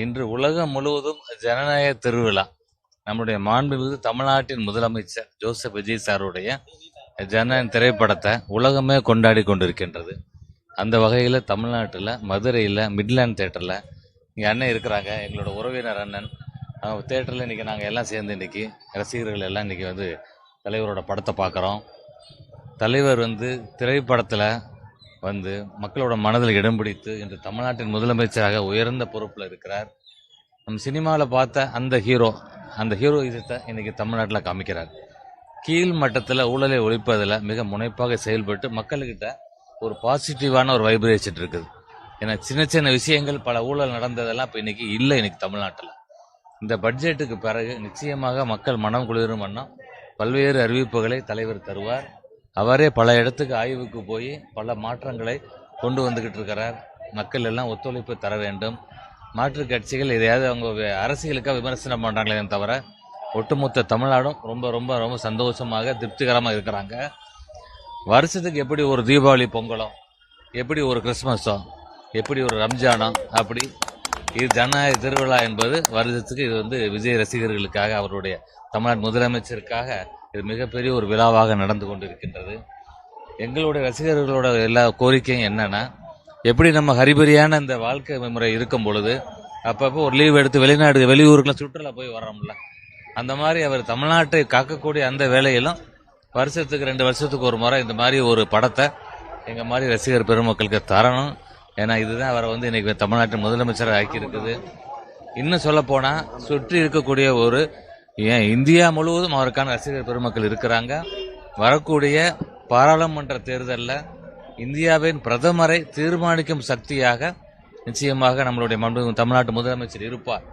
இன்று உலகம் முழுவதும் ஜனநாயக திருவிழா. நம்முடைய மாண்புமிகு தமிழ்நாட்டின் முதலமைச்சர் ஜோசப் விஜய் சாருடைய ஜனநாயக திரைப்படத்தை உலகமே கொண்டாடி கொண்டிருக்கின்றது. அந்த வகையில் தமிழ்நாட்டில் மதுரையில் மிட்லேண்ட் தேட்டரில் இங்கே அண்ணன் இருக்கிறாங்க, எங்களோட உறவினர் அண்ணன். தேட்டரில் இன்றைக்கி நாங்கள் எல்லாம் சேர்ந்து இன்றைக்கி ரசிகர்கள் எல்லாம் இன்றைக்கி தலைவரோட படத்தை பார்க்குறோம். தலைவர் திரைப்படத்தில் மக்களோட மனதில் இடம் பிடித்து இன்று தமிழ்நாட்டின் முதலமைச்சராக உயர்ந்த பொறுப்பில் இருக்கிறார். நம்ம சினிமாவில் பார்த்த அந்த ஹீரோயிசத்தை இன்றைக்கி தமிழ்நாட்டில் காமிக்கிறார். கீழ் மட்டத்தில் ஊழலை ஒழிப்பதில் மிக முனைப்பாக செயல்பட்டு மக்கள்கிட்ட ஒரு பாசிட்டிவான ஒரு வைப்ரேஷன் இருக்குது. ஏன்னா சின்ன சின்ன விஷயங்கள், பல ஊழல் நடந்ததெல்லாம் இப்போ இன்றைக்கி இல்லை. இன்றைக்கி தமிழ்நாட்டில் இந்த பட்ஜெட்டுக்கு பிறகு நிச்சயமாக மக்கள் மனம் குளிரும் வண்ணம் பல்வேறு அறிவிப்புகளை தலைவர் தருவார். அவரே பல இடத்துக்கு ஆய்வுக்கு போய் பல மாற்றங்களை கொண்டு வந்துக்கிட்டு இருக்கிறார். மக்கள் எல்லாம் ஒத்துழைப்பு தர வேண்டும். மாற்றுக் கட்சிகள் எதையாவது அவங்க அரசியலுக்காக விமர்சனம் பண்ணுறாங்களே தவிர ஒட்டுமொத்த தமிழ்நாடும் ரொம்ப ரொம்ப ரொம்ப சந்தோஷமாக திருப்திகரமாக இருக்கிறாங்க. வருஷத்துக்கு எப்படி ஒரு தீபாவளி பொங்கலோ, எப்படி ஒரு கிறிஸ்மஸோ, எப்படி ஒரு ரம்ஜானோ, அப்படி இது ஜனநாயக திருவிழா என்பது வருஷத்துக்கு இது விஜய் ரசிகர்களுக்காக, அவருடைய தமிழ்நாடு முதலமைச்சருக்காக இது மிகப்பெரிய ஒரு விழாவாக நடந்து கொண்டிருக்கின்றது. எங்களுடைய ரசிகர்களோட எல்லா கோரிக்கையும் என்னென்னா, எப்படி நம்ம ஹரிபரியான இந்த வாழ்க்கை முறை இருக்கும் பொழுது அப்பப்போ ஒரு லீவ் எடுத்து வெளியூருக்குலாம் சுற்றுலா போய் வர்றோம்ல, அந்த மாதிரி அவர் தமிழ்நாட்டை காக்கக்கூடிய அந்த வேலையிலும் வருஷத்துக்கு 2 வருஷத்துக்கு ஒரு முறை இந்த மாதிரி ஒரு படத்தை எங்கள் மாதிரி ரசிகர் பெருமக்களுக்கு தரணும். ஏன்னா இதுதான் அவரை இன்னைக்கு தமிழ்நாட்டின் முதலமைச்சராக ஆக்கியிருக்குது. இன்னும் சொல்லப்போனால் சுற்றி இருக்கக்கூடிய இந்தியா முழுவதும் அவருக்கான ரசிகர் பெருமக்கள் இருக்கிறாங்க. வரக்கூடிய பாராளுமன்ற தேர்தலில் இந்தியாவின் பிரதமரை தீர்மானிக்கும் சக்தியாக நிச்சயமாக நம்மளுடைய தமிழ்நாட்டு முதலமைச்சர் இருப்பார்.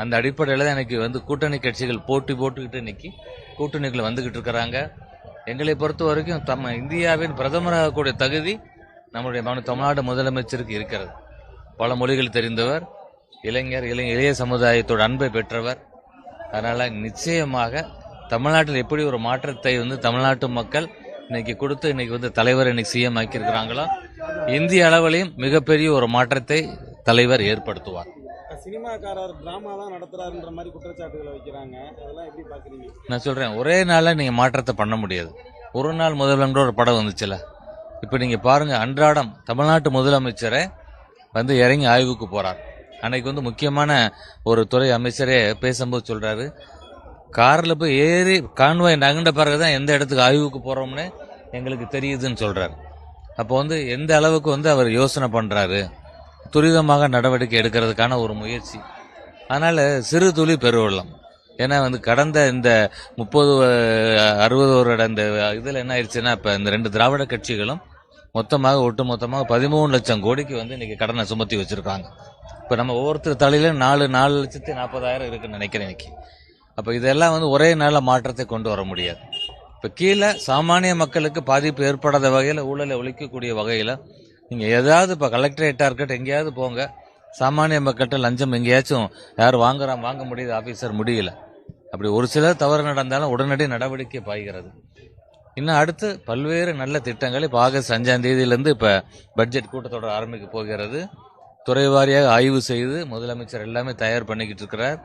அந்த அடிப்படையில் தான் இன்னைக்கு கூட்டணி கட்சிகள் போட்டுக்கிட்டு இன்னைக்கு கூட்டணிகள் வந்துக்கிட்டு இருக்கிறாங்க. எங்களை பொறுத்த வரைக்கும் இந்தியாவின் பிரதமராகக்கூடிய தகுதி நம்மளுடைய தமிழ்நாடு முதலமைச்சருக்கு இருக்கிறது. பல மொழிகள் தெரிந்தவர், இளைய சமுதாயத்தோட அன்பை பெற்றவர். அதனால் நிச்சயமாக தமிழ்நாட்டில் எப்படி ஒரு மாற்றத்தை தமிழ்நாட்டு மக்கள் இன்னைக்கு கொடுத்து இன்னைக்கு தலைவர் இன்னைக்கு சிஎம் ஆக்கியிருக்கிறாங்களோ, இந்திய அளவிலையும் மிகப்பெரிய ஒரு மாற்றத்தை தலைவர் ஏற்படுத்துவார். சினிமாக்காரர் டிராமா தான் நடத்துறாருன்ற மாதிரி குற்றச்சாட்டுகளை வைக்கிறாங்க. அதெல்லாம் எப்படி பாக்குறீங்க? நான் சொல்றேன், ஒரே நாளில் நீங்க மாற்றத்தை பண்ண முடியாது. ஒரு நாள் முதல்வன்ற ஒரு படம் வந்துச்சுல, இப்போ நீங்க பாருங்க, அன்றாடம் தமிழ்நாட்டு முதலமைச்சரை இறங்கி ஆய்வுக்கு போறார். அன்னைக்கு முக்கியமான ஒரு துறை அமைச்சரே பேசும்போது சொல்றாரு, காரில் போய் ஏறி கான்வாய் நகண்ட பிறகுதான் எந்த இடத்துக்கு ஆய்வுக்கு போறோம்னு எங்களுக்கு தெரியுதுன்னு சொல்றாரு. அப்போ எந்த அளவுக்கு அவர் யோசனை பண்றாரு, துரிதமாக நடவடிக்கை எடுக்கிறதுக்கான ஒரு முயற்சி. அதனால சிறு துளி பெருவெள்ளம். ஏன்னா கடந்த இந்த 30-60 வருட இந்த இதில் என்ன ஆயிடுச்சுன்னா, இப்போ இந்த 2 திராவிட கட்சிகளும் ஒட்டுமொத்தமாக 13 லட்சம் கோடிக்கு இன்னைக்கு கடனை சுமத்தி வச்சிருக்காங்க. இப்போ நம்ம ஒவ்வொருத்தர் தலையிலும் 4,40,000 இருக்குன்னு நினைக்கிறேன் இன்னைக்கு. அப்போ இதெல்லாம் ஒரே நாளில் மாற்றத்தை கொண்டு வர முடியாது. இப்போ கீழே சாமானிய மக்களுக்கு பாதிப்பு ஏற்படாத வகையில், ஊழலை ஒழிக்கக்கூடிய வகையில் நீங்கள் ஏதாவது இப்போ கலெக்டரேட்டாக இருக்கட்டும் எங்கேயாவது போங்க, சாமானிய மக்கள்கிட்ட லஞ்சம் எங்கேயாச்சும் யார் வாங்க முடியுது, ஆஃபீஸர் முடியல. அப்படி ஒரு சிலர் தவறு நடந்தாலும் உடனடி நடவடிக்கை பாய்கிறது. இன்னும் அடுத்து பல்வேறு நல்ல திட்டங்கள் இப்போ ஆகஸ்ட் 5ஆம் தேதியிலேருந்து இப்போ பட்ஜெட் கூட்டத்தொடர் ஆரம்பிக்க போகிறது. துறை வாரியாக ஆய்வு செய்து முதலமைச்சர் எல்லாமே தயார் பண்ணிக்கிட்டு இருக்கிறார்.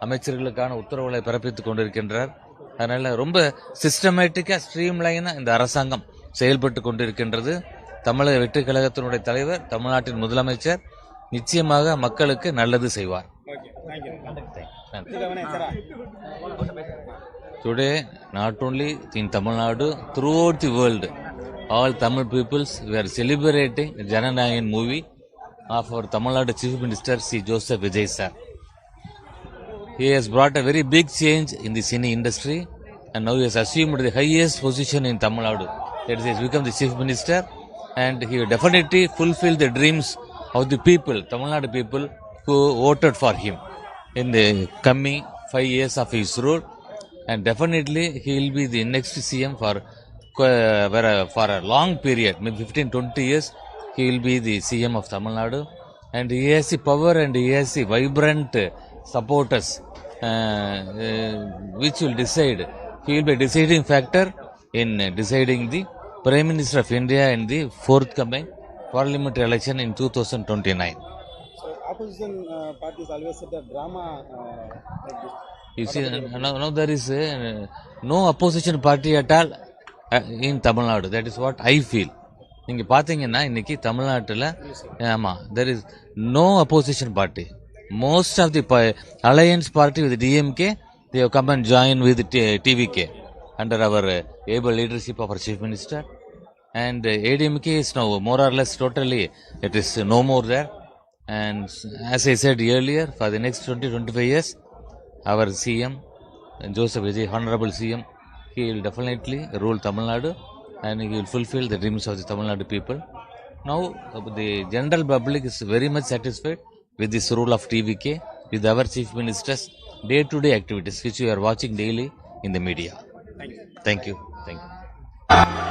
அமைச்சர்களுக்கான உத்தரவுகளை பிறப்பித்துக் கொண்டிருக்கின்றார். அதனால ரொம்ப சிஸ்டமேட்டிக்காக ஸ்ட்ரீம்லைனாக இந்த அரசாங்கம் செயல்பட்டு கொண்டிருக்கின்றது. தமிழக வெற்றி கழகத்தினுடைய தலைவர், தமிழ்நாட்டின் முதலமைச்சர் நிச்சயமாக மக்களுக்கு நல்லது செய்வார். Today, not only in Tamil Nadu, throughout the world, all Tamil peoples were celebrating the Jananayan movie of our Tamil Nadu Chief Minister C. Joseph Vijay sir. He has brought a very big change in the cine industry, and now he has assumed the highest position in Tamil Nadu. That is, he has become the Chief Minister, and he will definitely fulfill the dreams of the people, Tamil Nadu people who voted for him in the coming 5 years of his rule. And definitely he will be the next CM for a long period, maybe 15-20 years. He will be the CM of Tamil Nadu, and he has the power and he has the vibrant supporters which will decide. He will be a deciding factor in deciding the Prime Minister of India in the forthcoming parliamentary election in 2029. opposition parties always said that drama. You see, now there is no opposition party at all in Tamil Nadu. That is what I feel. நீங்கள் பார்த்தீங்கன்னா இன்னைக்கு தமிழ்நாட்டில் ஆமாம் there is no opposition party. Most of the alliance party with DMK, they have come and joined with TVK under our able leadership of our Chief Minister. And ADMK is now more or less totally, it is no more there. And as I said earlier, for the next 20-25 years, our CM, Joseph Vijay, Honorable CM, he will definitely rule Tamil Nadu and he will fulfill the dreams of the Tamil Nadu people. Now, the general public is very much satisfied with this rule of TVK, with our Chief Minister's day-to-day activities, which we are watching daily in the media. Thank you. Thank you.